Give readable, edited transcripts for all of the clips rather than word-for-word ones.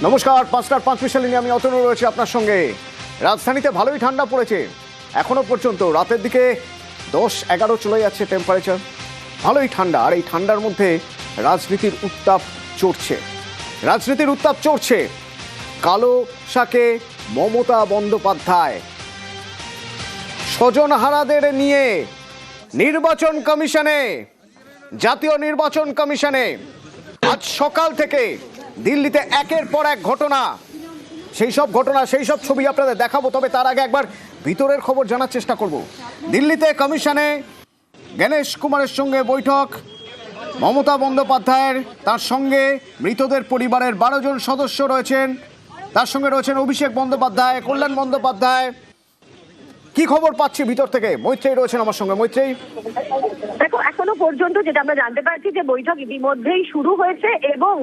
নমস্কার, 5টার 5 মিনিট নিয়ে আমি অতনু রয়েছে আপনার সঙ্গে। রাজধানীতে ভালোই ঠান্ডা পড়েছে এখনো পর্যন্ত। রাতের দিকে 10-11 চলে যাচ্ছে টেম্পারেচার, ভালোই ঠান্ডা। আর এই ঠান্ডার মধ্যে রাজনীতির উত্তাপ চড়ছে। কালো শাকে মমতা বন্দ্যোপাধ্যায় স্বজনহারাদের নিয়ে জাতীয় নির্বাচন কমিশনে আজ সকাল থেকে দিল্লিতে একের পর এক ঘটনা, সেই সব ছবি আপনাদের দেখাবো। তবে তার আগে একবার ভিতরের খবর জানার চেষ্টা করব। দিল্লিতে কমিশনে গণেশ কুমারের সঙ্গে বৈঠক মমতা বন্দ্যোপাধ্যায়ের। তার সঙ্গে মৃতদের পরিবারের 12 জন সদস্য রয়েছেন। তার সঙ্গে রয়েছেন অভিষেক বন্দ্যোপাধ্যায়, কল্যাণ বন্দ্যোপাধ্যায়। কি খবর পাচ্ছি ভিতর থেকে? মৈত্রেয়ী রয়েছেন আমার সঙ্গে। মৈত্রেয়ী, দেখো, এখনো পর্যন্ত যেটা আমরা জানতে পারছি যে বৈঠক ইতিমধ্যেই শুরু হয়েছে এবং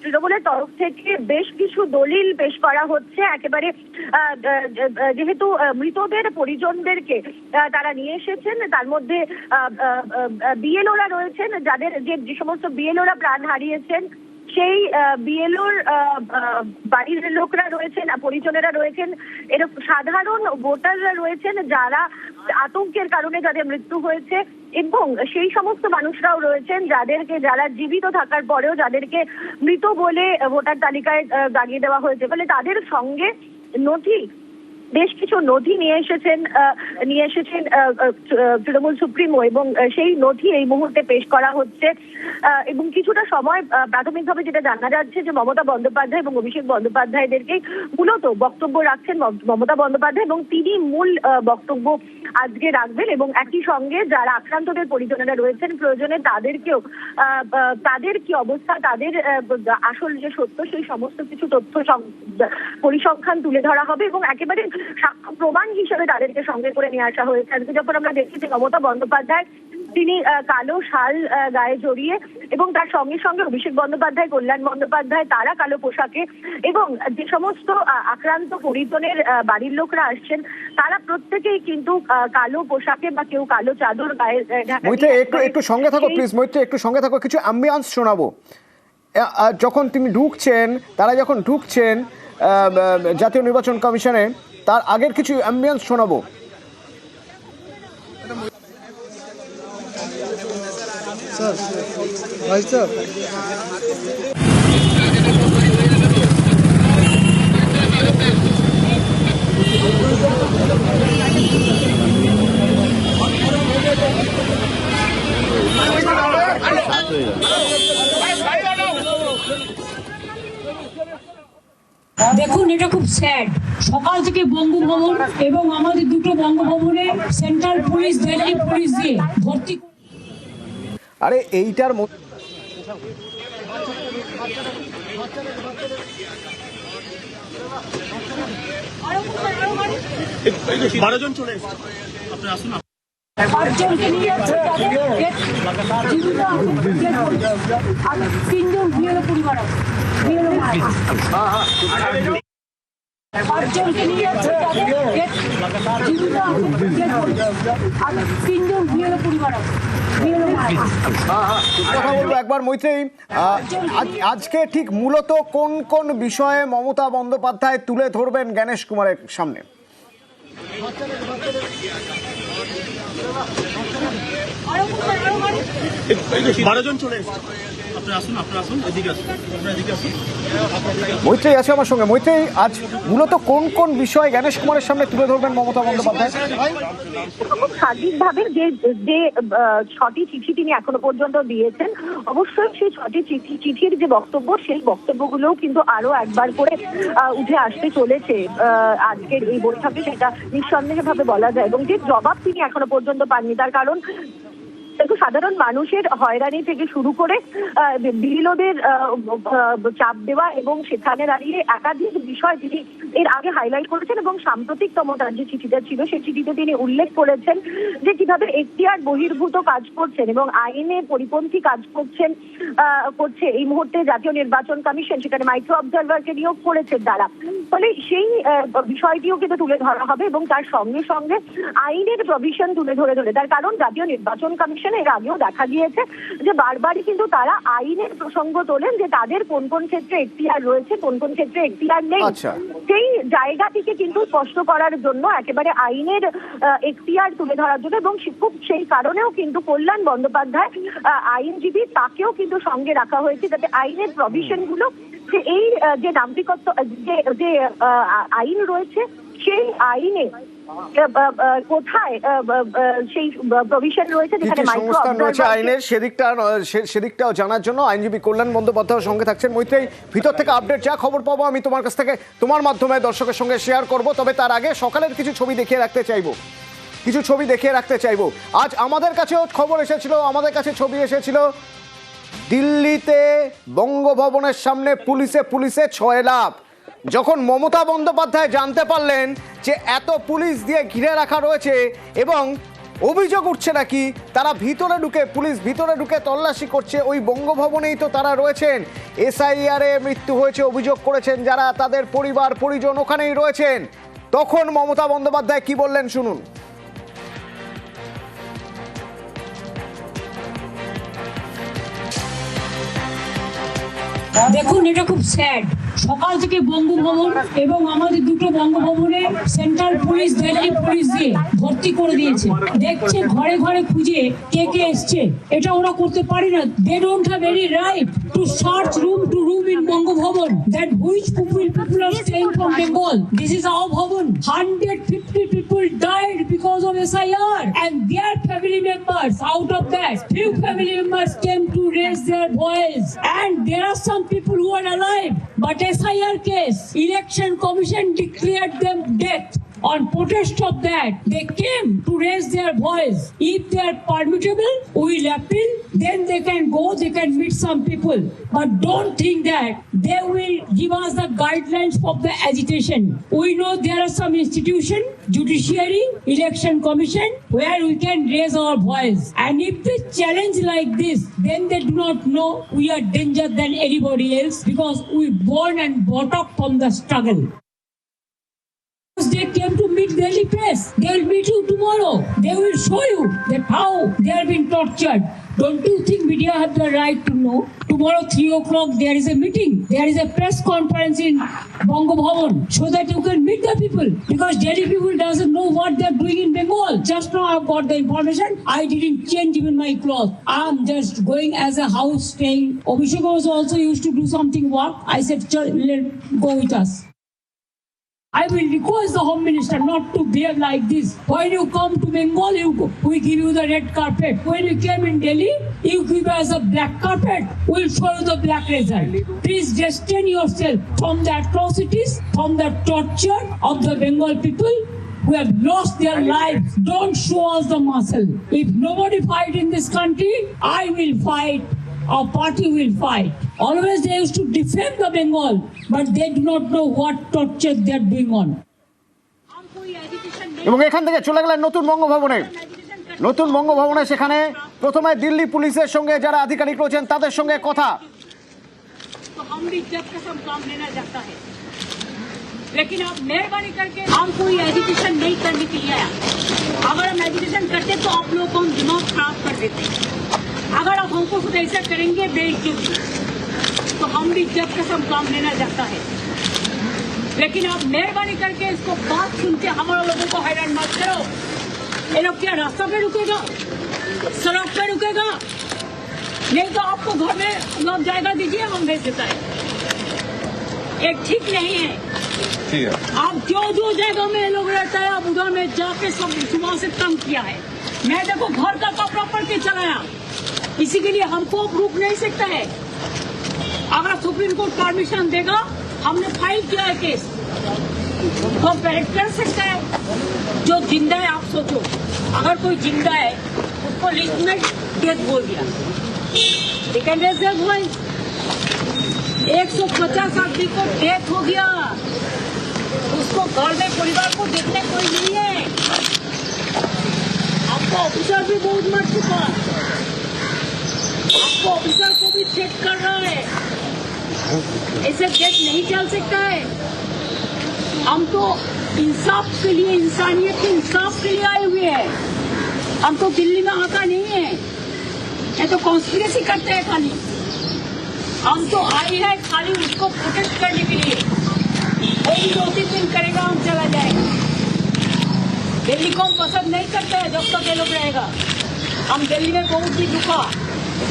তৃণমূলের তরফ থেকে বেশ কিছু দলিল পেশ করা হচ্ছে। একেবারে যেহেতু মৃতদের পরিজনদেরকে তারা নিয়ে এসেছেন, তার মধ্যে বিএলওরা রয়েছেন, যে সমস্ত বিএলওরা প্রাণ হারিয়েছেন, সেই বিএলওর বাড়ির লোকরা রয়েছেন, পরিজনেরা রয়েছেন, এরকম সাধারণ ভোটাররা রয়েছেন যারা আতঙ্কের কারণে যাদের মৃত্যু হয়েছে, এবং সেই সমস্ত মানুষরাও রয়েছেন যারা জীবিত থাকার পরেও যাদেরকে মৃত বলে ভোটার তালিকায় দাগিয়ে দেওয়া হয়েছে। ফলে তাদের সঙ্গে বেশ কিছু নথি নিয়ে এসেছেন তৃণমূল সুপ্রিমো, এবং সেই নথি এই মুহূর্তে পেশ করা হচ্ছে। এবং কিছুটা সময় প্রাথমিকভাবে যেটা জানা যাচ্ছে যে মমতা বন্দ্যোপাধ্যায় এবং অভিষেক বন্দ্যোপাধ্যায়দেরকেই মূলত বক্তব্য রাখছেন মমতা বন্দ্যোপাধ্যায়, এবং তিনি মূল বক্তব্য আজকে রাখবেন। এবং একই সঙ্গে যারা আক্রান্তদের পরিজনেরা রয়েছেন, প্রয়োজনে তাদের কি অবস্থা, তাদের আসল যে সত্য, সেই সমস্ত কিছু তথ্য পরিসংখ্যান তুলে ধরা হবে এবং একেবারে সাক্ষ্য প্রমাণ হিসেবে তাদেরকে সঙ্গে করে নিয়ে আসা হয়েছে। আজকে যখন আমরা দেখছি যে মমতা বন্দ্যোপাধ্যায় তিনি কালো শাল গায়ে জড়িয়ে, এবং তার সঙ্গে সঙ্গে অভিষেক বন্দ্যোপাধ্যায়, কল্যাণ বন্দ্যোপাধ্যায়, তারা কালো পোশাকে, এবং যে সমস্ত আক্রান্ত পরিজনের বাড়ির লোকরা আসছেন তারা প্রত্যেকেই কিন্তু কালো পোশাকে বা কেউ কালো চাদর গায়ে। একটু সঙ্গে থাকো প্লিজ। মৈত্রী, একটু সঙ্গে থাকো, কিছু অ্যাম্বিয়েন্স শোনাবো। যখন তিনি তারা যখন ঢুকছেন জাতীয় নির্বাচন কমিশনে, তার আগের কিছু অ্যাম্বিয়েন্স শোনাবো। দেখুন, এটা খুব স্যাড। সকাল থেকে বঙ্গভবন এবং আমাদের দুটো বঙ্গভবনে সেন্ট্রাল পুলিশ, দিল্লি পুলিশ দিয়ে ভর্তি। আরে এইটার মধ্যে পাঁচজনকে নিয়ে যাচ্ছে, তিনজন বিয়ের পরিবার আছে, পাঁচজনকে নিয়ে যাচ্ছে, তিনজন বিয়ের পরিবার আছে। কথা বলবো একবার মৈত্রেয়ী, আজকে ঠিক মূলত কোন কোন বিষয়ে মমতা বন্দ্যোপাধ্যায় তুলে ধরবেন গণেশ কুমারের সামনে? মৈত্রেয়ী আছে আমার সঙ্গে। মৈত্রেয়ী, আজ মূলত কোন কোন বিষয় গণেশ কুমারের সামনে তুলে ধরবেন মমতা বন্দ্যোপাধ্যায়? খুব সার্বিকভাবে যে 6টি চিঠি তিনি এখনো পর্যন্ত দিয়েছেন, অবশ্যই সেই 6টি চিঠির যে বক্তব্য, সেই বক্তব্যগুলোও কিন্তু আরো একবার করে উঠে আসতে চলেছে আজকের এই বৈঠকে, সেটা নিঃসন্দেহে ভাবে বলা যায়। এবং যে জবাব তিনি এখনো পর্যন্ত পাননি, তার কারণ সাধারণ মানুষের হয়রানি থেকে শুরু করে বিএলওদের চাপ দেওয়া, এবং সেখানে দাঁড়িয়ে একাধিক বিষয় তিনি এর আগে হাইলাইট করেছেন। এবং সাম্প্রতিকতম তার যে চিঠিটা ছিল, সেই চিঠিতে তিনি উল্লেখ করেছেন যে কিভাবে এখতিয়ার বহির্ভূত কাজ করছেন এবং আইনে পরিপন্থী কাজ করছে এই মুহূর্তে জাতীয় নির্বাচন কমিশন, সেখানে মাইক্রো অবজারভারকে নিয়োগ করেছেন তারা। ফলে সেই বিষয়টিও কিন্তু তুলে ধরা হবে, এবং তার সঙ্গে সঙ্গে আইনের প্রভিশন তুলে ধরে তার কারণ জাতীয় নির্বাচন কমিশন কমিশন এর আগেও দেখা গিয়েছে যে বারবারই কিন্তু তারা আইনের প্রসঙ্গ তোলেন যে তাদের কোন কোন ক্ষেত্রে এখতিয়ার রয়েছে, কোন কোন ক্ষেত্রে এখতিয়ার নেই। আচ্ছা। সেই জায়গাটিকে কিন্তু স্পষ্ট করার জন্য একেবারে আইনের এখতিয়ার তুলে ধরার জন্য এবং খুব সেই কারণেও কিন্তু কল্যাণ বন্দ্যোপাধ্যায় আইনজীবী তাকেও কিন্তু সঙ্গে রাখা হয়েছে যাতে আইনের প্রভিশন গুলো যে এই যে নাগরিকত্ব যে আইন রয়েছে সেই আইনে কোথায় সেই প্রভিশন রয়েছে যেখানে সংস্থান রয়েছে আইনের সেদিকটাও জানার জন্য আইনজীবী কল্যাণ বন্দ্যোপাধ্যায় সঙ্গে থাকছেন। মৈত্রেয়ী, ভিতর থেকে আপডেট যা খবর পাবো আমি তোমার কাছ থেকে তোমার মাধ্যমে দর্শকের সঙ্গে শেয়ার করব। তবে তার আগে সকালের কিছু ছবি দেখিয়ে রাখতে চাইবো। আজ আমাদের কাছেও খবর এসেছিল, আমাদের কাছে ছবি এসেছিল দিল্লিতে বঙ্গভবনের সামনে পুলিশে ছয়লাভ। যখন মমতা বন্দ্যোপাধ্যায় জানতে পারলেন যে এত পুলিশ দিয়ে ঘিরে রাখা রয়েছে এবং অভিযোগ উঠছে নাকি তারা পুলিশ ভিতরে ঢুকে তল্লাশি করছে, ওই বঙ্গভবনেই তো তারা রয়েছেন, SIR এ মৃত্যু হয়েছে অভিযোগ করেছেন যারা, তাদের পরিবার পরিজন ওখানেই রয়েছেন, তখন মমতা বন্দ্যোপাধ্যায় কি বললেন শুনুন। দেখুন, এটা খুব স্যাড। সকাল থেকে বঙ্গভবন এবং আমাদের দুটো বঙ্গভবনে সেন্ট্রাল পুলিশ, দিল্লি পুলিশ দিয়ে ভর্তি করে দিয়েছে। দেখছে ঘরে ঘরে খুঁজে কে কে এসছে, এটা ওরা করতে পারে না। They don't have any right to search room to room in Bangabhaban that which people are staying from Bengal. This is our bhavan. 150 people died because of SIR and their family members. Out of that, few family members came to raise their voice, and there are some people who are alive, but SIR case, Election Commission declared them dead. On protest of that, they came to raise their voice. If they are permittable, we will appeal. Then they can go, they can meet some people. But don't think that they will give us the guidelines of the agitation. We know there are some institution, judiciary, election commission, where we can raise our voice. And if they challenge like this, then they do not know we are danger than anybody else because we born and brought up from the struggle. They came to meet Delhi press. They will meet you tomorrow. They will show you that how they have been tortured. Don't you think media have the right to know? Tomorrow 3 o'clock there is a meeting. There is a press conference in Bangabhavan so that you can meet the people. Because Delhi people doesn't know what they are doing in Bengal. Just now I've got the information. I didn't change even my clothes. I'm just going as a house staying. Abhishek was also used to do something work. I said, let go with us. I will request the Home Minister not to behave like this. When you come to Bengal, we give you the red carpet. When you came in Delhi, you give us a black carpet. We'll show you the black result. Please distain yourself from the atrocities, from the torture of the Bengal people who have lost their lives. Don't show us the muscle. If nobody fight in this country, I will fight. Our party will fight. Always they used to defend the Bengal, but they do not know what torture they are doing on. এবং এখান থেকে চলে গেলেন নতুন বঙ্গভবনে সেখানে প্রথমে দিল্লি পুলিশের সঙ্গে যারা আধিকারিক রয়েছেন তাদের সঙ্গে কথা। लेकिन आप मेहरबानी करके हम कोई एजुकेशन नहीं करने के लिए आया। अगर हम एजुकेशन करते तो आप लोगों को हम दिमाग खराब कर देते। अगर आप हमको खुद ऐसा करेंगे बेइज्जती, तो हम भी जब कसम काम लेना चाहता है। लेकिन आप मेहरबानी करके इसको बात सुन के हमारे लोगों को हैरान मत करो। ये लोग क्या रास्ता पे रुकेगा, सड़क पे रुकेगा? नहीं तो आपको घर में लोग जाएगा दीजिए, हम भेज देता है। ये ठीक नहीं है। आप जो जगह में लोग रहता है, आप उधर में जाके सब सुबह से तंग किया है। मैं देखो घर का कपड़ा पड़ के चलाया, इसी के लिए हमको रुक नहीं सकता है। अगर सुप्रीम कोर्ट परमिशन देगा, हमने फाइल किया है केस, तो पैरेड कर सकता है। जो जिंदा है, आप सोचो अगर कोई जिंदा है उसको लिस्ट में डेथ बोल दिया, 150 आदमी को डेथ हो गया, उसको घर में परिवार को देखने कोई नहीं है। आपको ऑफिसर भी बहुत मर चुका, आपको ऑफिसर को भी चेक कर रहा है। ऐसे देश नहीं चल सकता है। हम तो इंसाफ के लिए, इंसानियत के इंसाफ के लिए आए हुए हैं। हम तो दिल्ली में आका नहीं है। ये तो कॉन्स्पिरेसी करते हैं खाली। हम तो आए हैं खाली उसको प्रोटेक्ट करने के लिए। कोई 2-3 दिन करेगा, हम चला जाएगा। दिल्ली को हम पसंद नहीं करते हैं जब तक ये लोग रहेगा। हम दिल्ली में बहुत ही दुखा।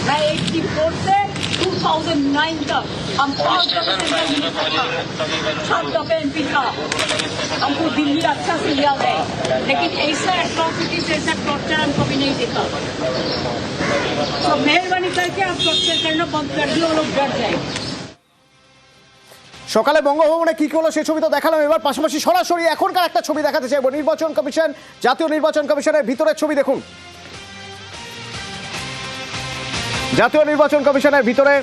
मैं 84 से 2009 तक हम 5 दफे एमपी था। हमको दिल्ली अच्छा से याद है, लेकिन ऐसा एट्रॉसिटीज, ऐसा टॉर्चर हम कभी नहीं देखा। तो मेहरबानी करके आप टॉर्चर करना बंद कर दिए, वो लोग डर जाए। সকালে বঙ্গভবনে কি হলো সেই ছবি তো দেখালাম, এবার পাশাপাশি সরাসরি এখনকার একটা ছবি দেখাতে চাইবো। নির্বাচন কমিশন, জাতীয় নির্বাচন কমিশনের ভিতরের ছবি দেখুন। জাতীয় নির্বাচন কমিশনের ভিতরে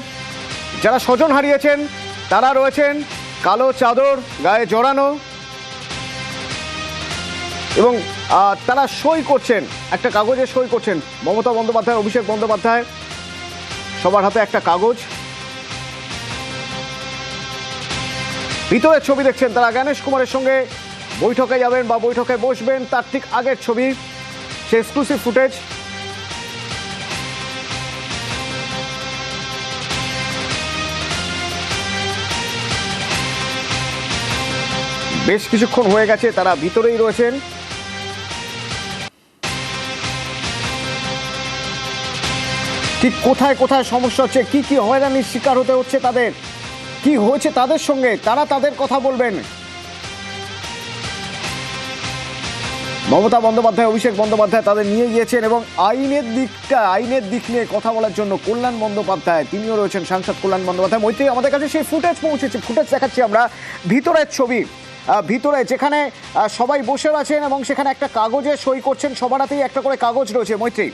যারা স্বজন হারিয়েছেন তারা রয়েছেন কালো চাদর গায়ে জড়ানো, এবং তারা সই করছেন, একটা কাগজে সই করছেন। মমতা বন্দ্যোপাধ্যায়, অভিষেক বন্দ্যোপাধ্যায়, সবার হাতে একটা কাগজ। ভিতরের ছবি দেখছেন, তারা জ্ঞানেশ কুমারের সঙ্গে বৈঠকে যাবেন বা বৈঠকে বসবেন তার ঠিক আগের ছবি, সে এক্সক্লুসিভ ফুটেজ। বেশ কিছুক্ষণ হয়ে গেছে তারা ভিতরেই রয়েছেন। ঠিক কোথায় কোথায় সমস্যা হচ্ছে, কি কি হয়রানির শিকার হতে হচ্ছে তাদের, কি হয়েছে তাদের সঙ্গে, তারা তাদের কথা বলবেন। মমতা বন্দ্যোপাধ্যায়, অভিষেক বন্দ্যোপাধ্যায় তাদের নিয়ে গিয়েছেন, এবং আইনের দিক নিয়ে কথা বলার জন্য কল্যাণ বন্দ্যোপাধ্যায়, তিনিও রয়েছেন, সাংসদ কল্যাণ বন্দ্যোপাধ্যায়। মৈত্রী, আমাদের কাছে সেই ফুটেজ পৌঁছেছে, ফুটেজ দেখাচ্ছি আমরা। ভিতরের ছবি, ভিতরে যেখানে সবাই বসে আছেন এবং সেখানে একটা কাগজে সই করছেন, সবার হাতেই একটা করে কাগজ রয়েছে। মৈত্রী,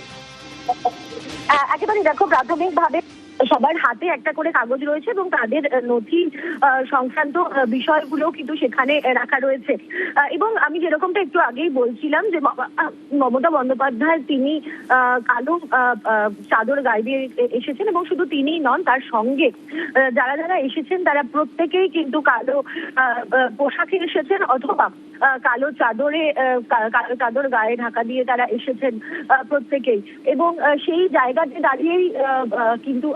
একেবারে দেখো, প্রাথমিকভাবে সবার হাতে একটা করে কাগজ রয়েছে এবং তাদের নথি সংক্রান্ত বিষয়গুলো কিন্তু সেখানে রাখা রয়েছে। এবং আমি যেরকমটা একটু আগেই বলছিলাম যে মমতা বন্দ্যোপাধ্যায় তিনি কালো চাদর গায়ে দিয়ে এসেছেন, এবং শুধু তিনিই নন, তার সঙ্গে যারা যারা এসেছেন তারা প্রত্যেকেই কিন্তু কালো পোশাকে এসেছেন, অথবা কালো চাদর গায়ে ঢাকা দিয়ে তারা এসেছেন প্রত্যেকেই। এবং সেই জায়গাতে দাঁড়িয়েই কিন্তু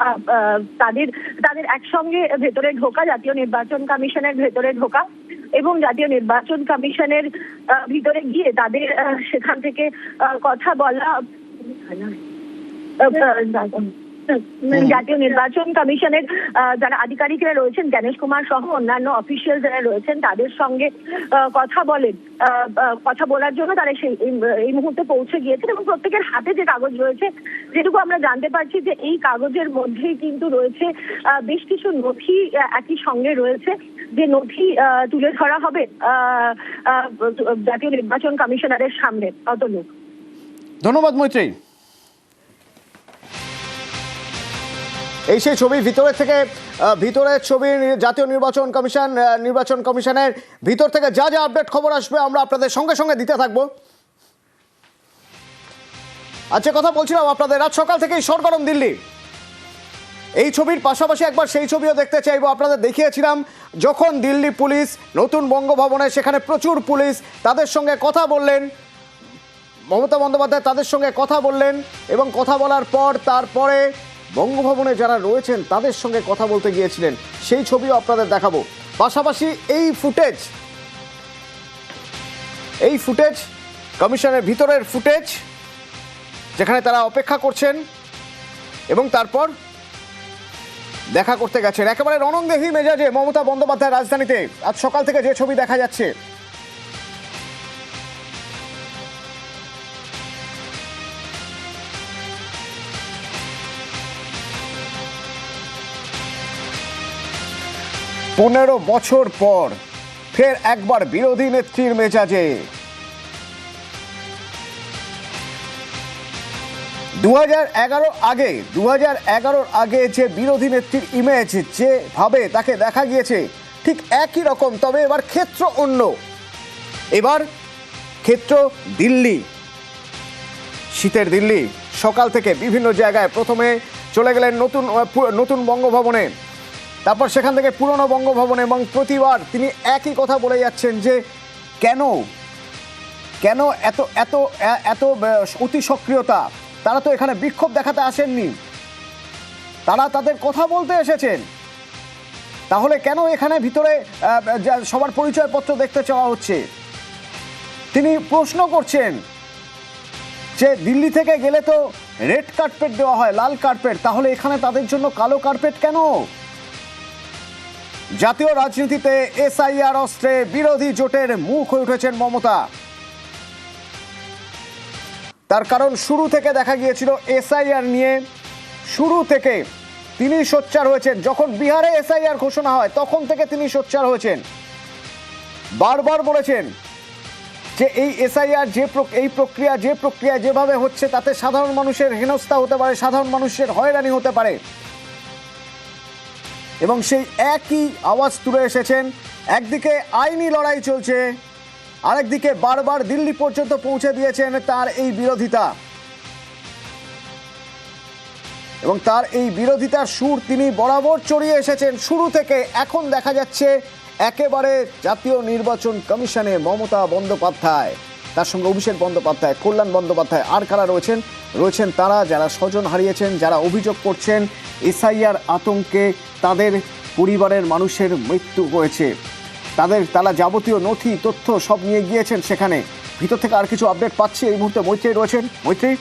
তাদের একসঙ্গে ভেতরে ঢোকা, জাতীয় নির্বাচন কমিশনের ভেতরে ঢোকা, এবং জাতীয় নির্বাচন কমিশনের ভিতরে গিয়ে তাদের সেখান থেকে কথা বলা। জাতীয় নির্বাচন কমিশনের যারা আধিকারিকরা রয়েছেন, জ্ঞানেশ কুমার সহ অন্যান্য অফিসিয়াল যারা রয়েছেন, তাদের সঙ্গে কথা বলার জন্য তারা এই মুহূর্তে পৌঁছে গিয়েছেন। এবং প্রত্যেকের হাতে যে কাগজ রয়েছে, যেটুকু আমরা জানতে পারছি যে এই কাগজের মধ্যেই কিন্তু রয়েছে বেশ কিছু নথি, একই সঙ্গে রয়েছে যে নথি তুলে ধরা হবে জাতীয় নির্বাচন কমিশনারের সামনে। অতলোক, ধন্যবাদ মৈত্রী। এই সেই ছবি ভিতরের ছবি, জাতীয় নির্বাচন কমিশনের ভিতর থেকে যা যা আপডেট খবর আসবে আমরা আপনাদের সঙ্গে সঙ্গে দিতে থাকবো। আচ্ছা, কথা বলছিলাম আপনাদের, রাত সকাল থেকেই সরগরম দিল্লি। এই ছবির পাশাপাশি একবার সেই ছবিও দেখতে চাইবো। আপনাদের দেখিয়েছিলাম যখন দিল্লি পুলিশ নতুন বঙ্গভবনে, সেখানে প্রচুর পুলিশ, তাদের সঙ্গে কথা বললেন মমতা বন্দ্যোপাধ্যায়, তাদের সঙ্গে কথা বললেন, এবং কথা বলার পর তারপরে বঙ্গভবনে যারা রয়েছেন তাদের সঙ্গে কথা বলতে গিয়েছিলেন, সেই ছবিও আপনাদের দেখাবো। পাশাপাশি এই ফুটেজ কমিশনের ভিতরের ফুটেজ, যেখানে তারা অপেক্ষা করছেন এবং তারপর দেখা করতে গেছেন। একেবারে রণংদেহী মেজাজে মমতা বন্দ্যোপাধ্যায় রাজধানীতে আজ সকাল থেকে যে ছবি দেখা যাচ্ছে। পনেরো বছর পর ফের একবার বিরোধী নেত্রীর মেজাজে। 2011 আগে যে বিরোধী নেত্রীর ইমেজ যেভাবে তাকে দেখা গিয়েছে, ঠিক একই রকম, তবে এবার ক্ষেত্র অন্য। এবার ক্ষেত্র দিল্লি, শীতের দিল্লি। সকাল থেকে বিভিন্ন জায়গায়, প্রথমে চলে গেলেন নতুন বঙ্গভবনে, তারপর সেখান থেকে পুরনো বঙ্গভবনে, এবং প্রতিবার তিনি একই কথা বলে যাচ্ছেন যে কেন এত অতি সক্রিয়তা। তারা তো এখানে বিক্ষোভ দেখাতে আসেননি, তারা তাদের কথা বলতে এসেছেন। তাহলে কেন এখানে ভিতরে সবার পরিচয়পত্র দেখতে চাওয়া হচ্ছে? তিনি প্রশ্ন করছেন যে দিল্লি থেকে গেলে তো রেড কার্পেট দেওয়া হয়, লাল কার্পেট, তাহলে এখানে তাদের জন্য কালো কার্পেট কেন? জাতীয় রাজনীতিতে এসআইআর অস্ত্রে বিরোধী জোটের মুখ হয়ে উঠেছেন মমতা। তার কারণ শুরু থেকে দেখা গিয়েছিল এসআইআর নিয়ে, শুরু থেকে তিনি সোচ্চার হয়েছেন। যখন বিহারে এসআইআর ঘোষণা হয় তখন থেকে তিনি সোচ্চার হয়েছেন, বারবার বলেছেন যে এই এসআইআর এই প্রক্রিয়া যেভাবে হচ্ছে তাতে সাধারণ মানুষের হেনস্থা হতে পারে, সাধারণ মানুষের হয়রানি হতে পারে। এবং সেই একই আওয়াজ তুলে এসেছেন। একদিকে আইনি লড়াই চলছে, আরেকদিকে বারবার দিল্লি পর্যন্ত পৌঁছে দিয়েছেন তার এই বিরোধিতা। এবং তার এই বিরোধিতার সুর তিনি বরাবর চড়িয়ে এসেছেন শুরু থেকে। এখন দেখা যাচ্ছে একেবারে জাতীয় নির্বাচন কমিশনে মমতা বন্দ্যোপাধ্যায়, তার সঙ্গে অভিষেক বন্দ্যোপাধ্যায়, কল্যাণ বন্দ্যোপাধ্যায়, আর কারা রয়েছেন তারা যারা স্বজন হারিয়েছেন, যারা অভিযোগ করছেন এসআইআর আতঙ্কে তাদের পরিবারের মানুষের মৃত্যু হয়েছে, তারা যাবতীয় নথি তথ্য সব নিয়ে গিয়েছেন সেখানে। ভিতর থেকে আর কিছু আপডেট পাচ্ছি এই মুহূর্তে। মৈত্রী রয়েছেন। মৈত্রী,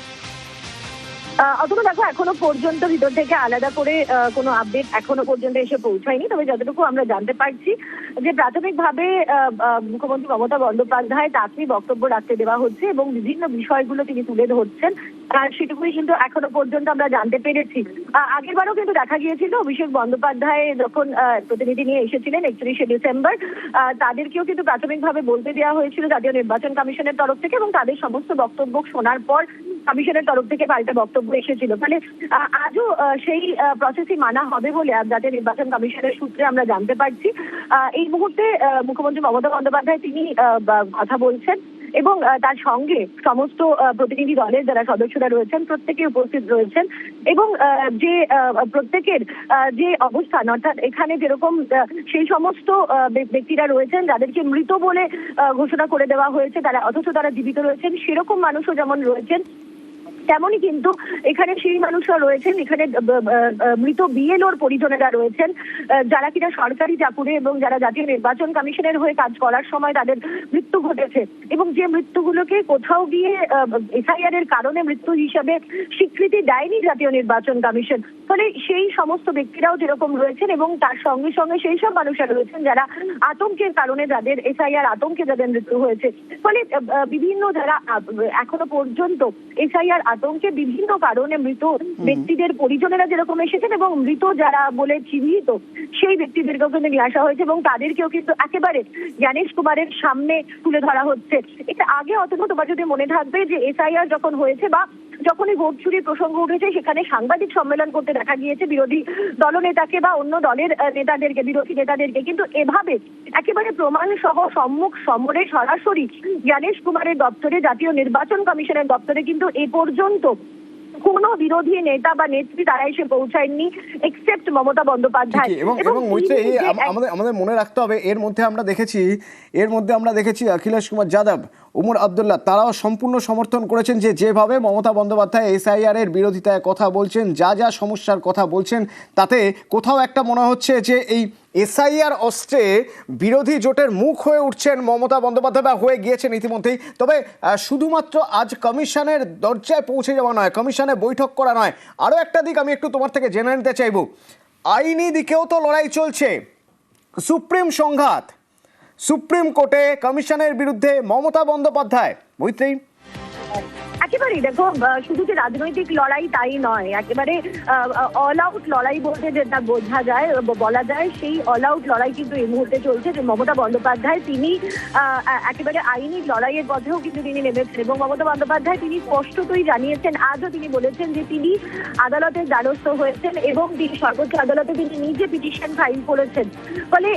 অথবা দেখো এখনো পর্যন্ত ভিতর থেকে আলাদা করে কোনো আপডেট এখনো পর্যন্ত এসে পৌঁছায়নি। তবে যতটুকু আমরা জানতে পারছি যে প্রাথমিকভাবে মুখ্যমন্ত্রী মমতা বন্দ্যোপাধ্যায় তাকে বক্তব্য রাখতে দেওয়া হচ্ছে এবং বিভিন্ন বিষয়গুলো তিনি তুলে ধরছেন, সেটুকুই কিন্তু এখনো পর্যন্ত আমরা জানতে পেরেছি। আগেরবারও কিন্তু দেখা গিয়েছিল অভিষেক বন্দ্যোপাধ্যায় যখন প্রতিনিধি নিয়ে এসেছিলেন 31শে ডিসেম্বর, তাদেরকেও কিন্তু প্রাথমিকভাবে বলতে দেওয়া হয়েছিল জাতীয় নির্বাচন কমিশনের তরফ থেকে, এবং তাদের সমস্ত বক্তব্য শোনার পর কমিশনের তরফ থেকে পাল্টা বক্তব্য এসেছিল। ফলে আজও সেই প্রসেসই মানা হবে বলে জাতীয় নির্বাচন কমিশনের সূত্রে আমরা জানতে পারছি। এই মুহূর্তে মুখ্যমন্ত্রী মমতা বন্দ্যোপাধ্যায় তিনি কথা বলছেন এবং তার সঙ্গে সমস্ত প্রতিনিধি দলের যারা সদস্যরা রয়েছেন প্রত্যেকে উপস্থিত রয়েছেন। এবং যে প্রত্যেকের যে অবস্থান, অর্থাৎ এখানে যেরকম সেই সমস্ত ব্যক্তিরা রয়েছেন যাদেরকে মৃত বলে ঘোষণা করে দেওয়া হয়েছে, তারা অথচ তারা জীবিত রয়েছেন, সেরকম মানুষও যেমন রয়েছেন, তেমনই কিন্তু এখানে সেই মানুষরা রয়েছেন, এখানে মৃত বিএলওর পরিজনেরা রয়েছেন যারা কিনা সরকারি চাকুরে এবং যারা জাতীয় নির্বাচন কমিশনের হয়ে কাজ করার সময় তাদের মৃত্যু ঘটেছে, এবং যে মৃত্যুগুলোকে কোথাও গিয়ে এসআইআর এর কারণে মৃত্যু হিসাবে স্বীকৃতি দেয়নি জাতীয় নির্বাচন কমিশন। ফলে সেই সমস্ত ব্যক্তিরাও যেরকম রয়েছেন এবং তার সঙ্গে সঙ্গে সেই সব মানুষরা রয়েছেন যারা আতঙ্কের কারণে, যাদের এসআইআর আতঙ্কে যাদের মৃত্যু হয়েছে। ফলে বিভিন্ন যারা এখনো পর্যন্ত এসআইআর আতঙ্কে বিভিন্ন কারণে মৃত ব্যক্তিদের পরিজনেরা যেরকম এসেছেন এবং মৃত যারা বলে চিহ্নিত সেই ব্যক্তিদেরকেও কিন্তু নিয়ে আসা হয়েছে এবং তাদেরকেও কিন্তু একেবারে জ্ঞানেশ কুমারের সামনে তুলে ধরা হচ্ছে। এটা আগে অথবা তোমার যদি মনে থাকবে যে এসআইআর যখন হয়েছে বা যখনই ভোট চুরির প্রসঙ্গ উঠেছে সেখানে সাংবাদিক সম্মেলন করতে দেখা গিয়েছে বিরোধী দলনেতাকে বা অন্য দলের নেতাদেরকে, বিরোধী নেতাদেরকে, কিন্তু এভাবে একেবারে প্রমাণ সহ সম্মুখ সমরে সরাসরি জ্ঞানেশ কুমারের দপ্তরে, জাতীয় নির্বাচন কমিশনের দপ্তরে কিন্তু এ পর্যন্ত কোনো বিরোধী নেতা বা নেত্রী তারা এসে পৌঁছায়নি এক্সেপ্ট মমতা বন্দ্যোপাধ্যায়। এবং মৈত্রী, আমাদের মনে রাখতে হবে এর মধ্যে আমরা দেখেছি অখিলেশ কুমার যাদব, উমর আবদুল্লাহ, তারাও সম্পূর্ণ সমর্থন করেছেন যে যেভাবে মমতা বন্দ্যোপাধ্যায় এসআইআর এর বিরোধিতায় কথা বলছেন, যা সমস্যার কথা বলছেন, তাতে কোথাও একটা মনে হচ্ছে যে এই এসআইআর অস্ত্রে বিরোধী জোটের মুখ হয়ে উঠছেন মমতা বন্দ্যোপাধ্যায়, বা হয়ে গিয়েছেন ইতিমধ্যেই। তবে শুধুমাত্র আজ কমিশনের দরজায় পৌঁছে যাওয়া নয়, কমিশনে বৈঠক করা নয়, আরও একটা দিক আমি একটু তোমার থেকে জেনে নিতে চাইব। আইনি দিকেও তো লড়াই চলছে, সুপ্রিম সংঘাত, সুপ্রিম কোর্টে কমিশনের বিরুদ্ধে মমতা বন্দ্যোপাধ্যায়। মৈত্রী, একেবারেই দেখো, শুধু যে রাজনৈতিক লড়াই তাই নয়, একেবারে অল আউট লড়াই বলতে যেটা বোঝা যায়, বলা যায়, সেই অল আউট লড়াই কিন্তু এই মুহূর্তে চলছে। যে মমতা বন্দ্যোপাধ্যায় তিনি একেবারে আইনি লড়াইয়ের পথেও কিন্তু তিনি নেমেছেন এবং মমতা বন্দ্যোপাধ্যায় তিনি স্পষ্টতই জানিয়েছেন, আজও তিনি বলেছেন যে তিনি আদালতের দ্বারস্থ হয়েছেন এবং তিনি সর্বোচ্চ আদালতে তিনি নিজে পিটিশন ফাইল করেছেন। ফলে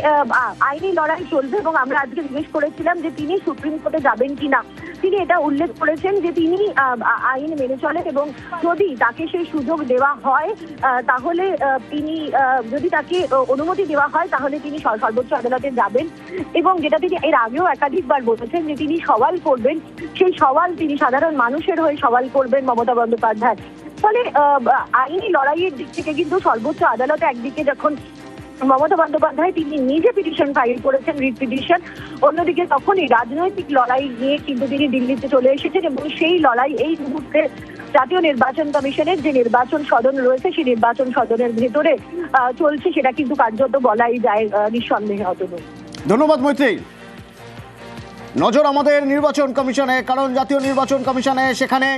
আইনি লড়াই চলবে এবং আমরা আজকে জিজ্ঞেস করেছিলাম যে তিনি সুপ্রিম কোর্টে যাবেন কিনা। তিনি এটা উল্লেখ করেছেন যে তিনি আইন মেনে চলেন এবং যদি তাকে সেই সুযোগ দেওয়া হয় তাহলে তিনি, যদি তাকে অনুমতি দেওয়া হয় তাহলে তিনি সর্বোচ্চ আদালতে যাবেন এবং যেটা তিনি এর আগেও একাধিকবার বলেছেন যে তিনি সওয়াল করবেন, সেই সওয়াল তিনি সাধারণ মানুষের হয়ে সওয়াল করবেন মমতা বন্দ্যোপাধ্যায়। ফলে আইনি লড়াইয়ের দিক থেকে কিন্তু সর্বোচ্চ আদালতে একদিকে যখন মমতা বন্দ্যোপাধ্যায় তিনি নিজে পিটিশন ফাইল করেছেন, রিট পিটিশন, অন্যদিকে তখনই রাজনৈতিক লড়াই নিয়ে কিন্তু তিনি দিল্লিতে চলে এসেছেন এবং সেই লড়াই এই মুহূর্তে জাতীয় নির্বাচন কমিশনের যে নির্বাচন সদন রয়েছে সেই নির্বাচন সদনের ভেতরে চলছে, সেটা কিন্তু কার্যত বলাই যায় নিঃসন্দেহে। অতনু, ধন্যবাদ মৈত্রী। নজর আমাদের নির্বাচন কমিশনে, কারণ জাতীয় নির্বাচন কমিশনে সেখানে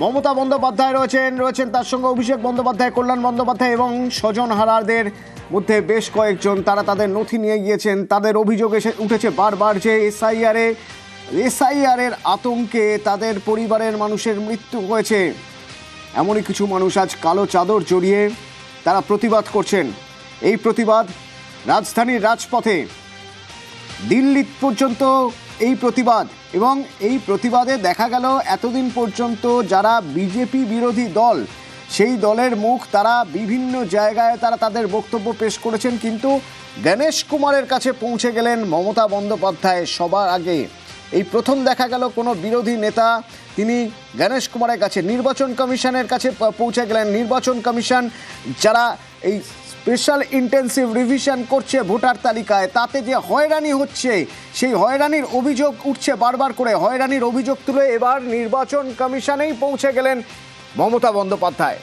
মমতা বন্দ্যোপাধ্যায় রয়েছেন, তার সঙ্গে অভিষেক বন্দ্যোপাধ্যায়, কল্যাণ বন্দ্যোপাধ্যায় এবং স্বজন হারাদের মধ্যে বেশ কয়েকজন, তারা তাদের নথি নিয়ে গিয়েছেন। তাদের অভিযোগ উঠেছে বারবার যে এসআইআর এর আতঙ্কে তাদের পরিবারের মানুষের মৃত্যু হয়েছে। এমনই কিছু মানুষ আজ কালো চাদর জড়িয়ে তারা প্রতিবাদ করছেন। এই প্রতিবাদ রাজধানীর রাজপথে, দিল্লি পর্যন্ত এই প্রতিবাদ, এবং এই প্রতিবাদে দেখা গেল এতদিন পর্যন্ত যারা বিজেপি বিরোধী দল, সেই দলের মুখ তারা বিভিন্ন জায়গায় তারা তাদের বক্তব্য পেশ করেছেন, কিন্তু গণেশ কুমারের কাছে পৌঁছে গেলেন মমতা বন্দ্যোপাধ্যায় সবার আগে। এই প্রথম দেখা গেল কোনো বিরোধী নেতা তিনি গণেশ কুমারের কাছে, নির্বাচন কমিশনের কাছে পৌঁছে গেলেন। নির্বাচন কমিশন যারা এই স্পেশাল ইন্টেন্সিভ রিভিশন করছে ভোটার তালিকায়, তাতে যে হয়রানি হচ্ছে, সেই হয়রানির অভিযোগ উঠছে বারবার করে। হয়রানির অভিযোগ তুলে এবার নির্বাচন কমিশনেই পৌঁছে গেলেন মমতা বন্দ্যোপাধ্যায়।